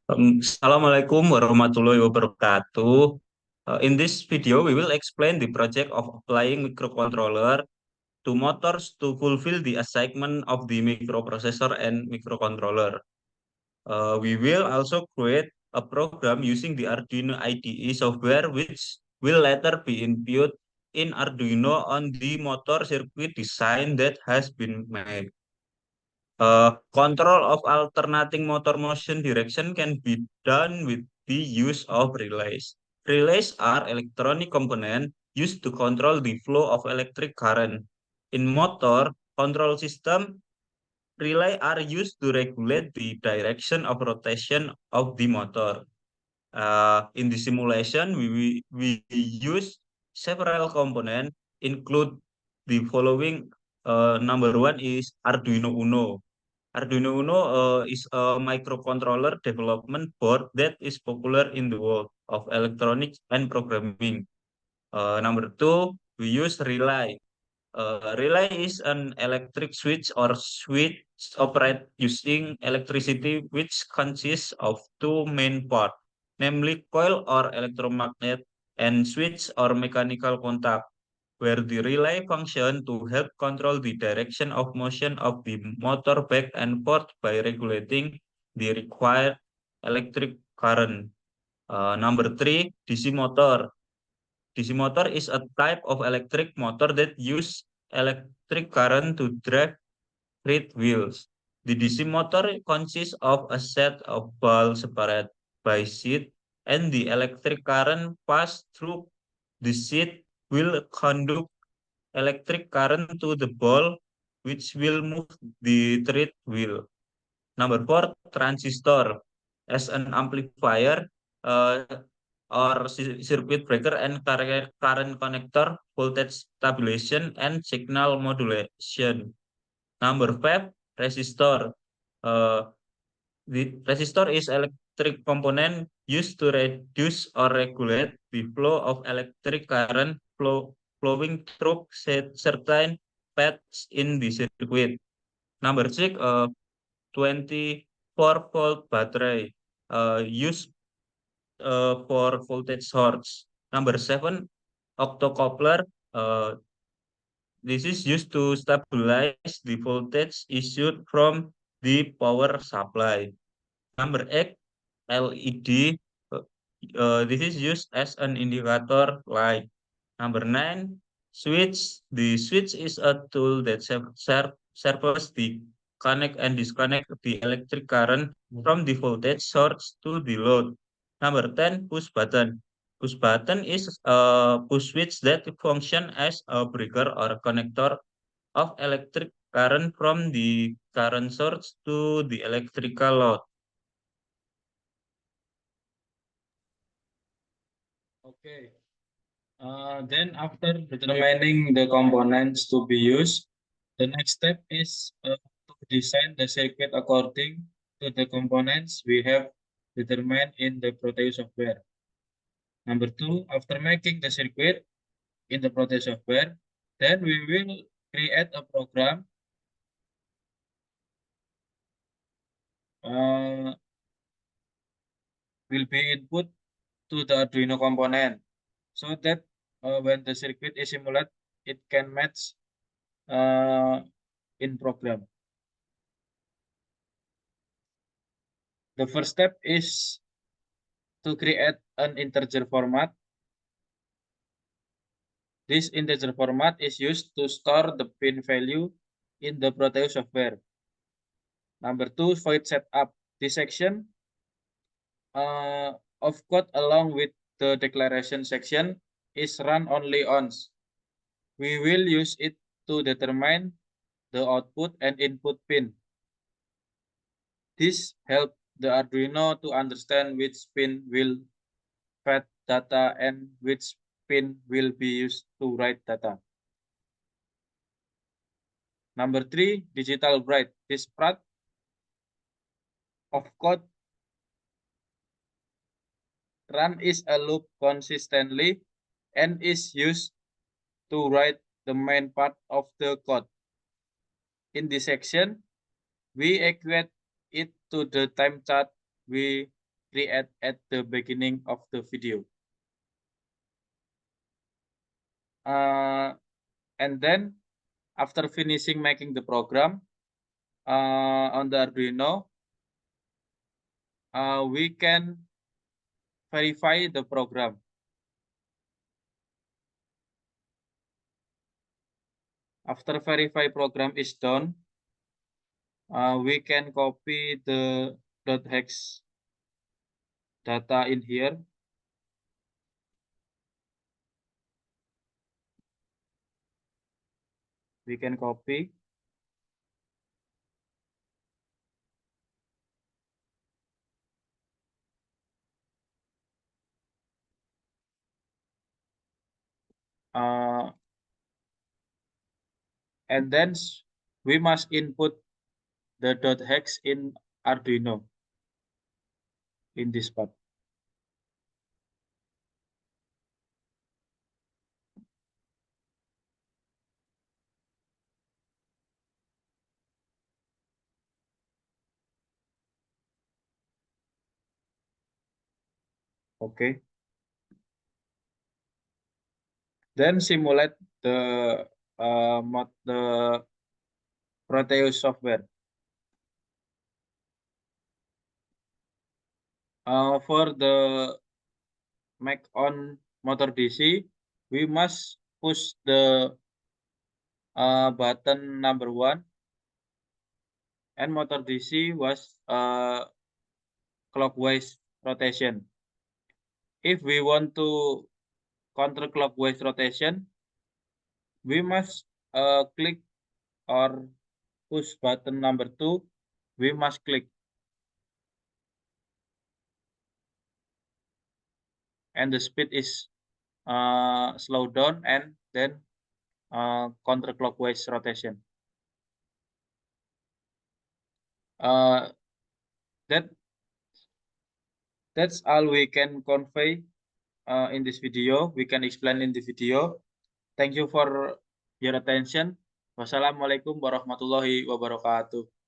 Assalamualaikum warahmatullahi wabarakatuh. In this video, we will explain the project of applying microcontroller to motors to fulfill the assignment of the microprocessor and microcontroller. We will also create a program using the Arduino IDE software, which will later be input in Arduino on the motor circuit design that has been made. Control of alternating motor motion direction can be done with the use of relays. Relays are electronic components used to control the flow of electric current. In motor control system, relays are used to regulate the direction of rotation of the motor. In the simulation, we use several components, include the following. Number one is Arduino Uno. Arduino Uno is a microcontroller development board that is popular in the world of electronics and programming. Number two, we use relay. Relay is an electric switch or switch operate using electricity, which consists of two main parts, namely coil or electromagnet and switch or mechanical contact, where the relay function to help control the direction of motion of the motor back and forth by regulating the required electric current. Number three, DC motor. DC motor is a type of electric motor that use electric current to drive freight wheels. The DC motor consists of a set of balls separated by sheet, and the electric current pass through the sheet will conduct electric current to the ball, which will move the thread wheel. Number four, transistor. As an amplifier uh, or circuit breaker and current connector, voltage stabilization, and signal modulation. Number five, resistor. Uh, the resistor is electric component used to reduce or regulate the flow of electric current flowing through certain paths in the circuit. Number six, 24-volt battery used for voltage source. Number seven, optocoupler. Uh, this is used to stabilize the voltage issued from the power supply. Number eight, LED. uh, this is used as an indicator light. Number nine, switch. The switch is a tool that serves the connect and disconnect the electric current from the voltage source to the load. Number 10, push button. Push button is a push switch that function as a breaker or connector of electric current from the current source to the electrical load. Okay. Then after determining the components to be used, the next step is to design the circuit according to the components we have determined in the Proteus software. Number two, after making the circuit in the Proteus software, then we will create a program uh, will be input to the Arduino component so that when the circuit is simulated, it can match uh, in program. The first step is to create an integer format. This integer format is used to store the pin value in the Proteus software. Number two, void setup. This section of code along with the declaration section is run only once. We will use it to determine the output and input pin. This helps the Arduino to understand which pin will fed data and which pin will be used to write data. Number three, digital write. This part of code run is a loop consistently and is used to write the main part of the code. In this section, we equate it to the time chart we create at the beginning of the video. And then after finishing making the program on the Arduino, we can verify the program. After verify program is done, we can copy the .hex data in here. We can copy. And then we must input the .hex in Arduino in this part. Okay. Then simulate the Proteus software. For the Mac on motor DC, we must push the button number 1, and motor DC was clockwise rotation. If we want to counterclockwise rotation, we must click or push button number 2. We must click, and the speed is slow down, and then counterclockwise rotation. That's all we can convey in this video. We can explain in the video. Thank you for your attention. Wassalamualaikum warahmatullahi wabarakatuh.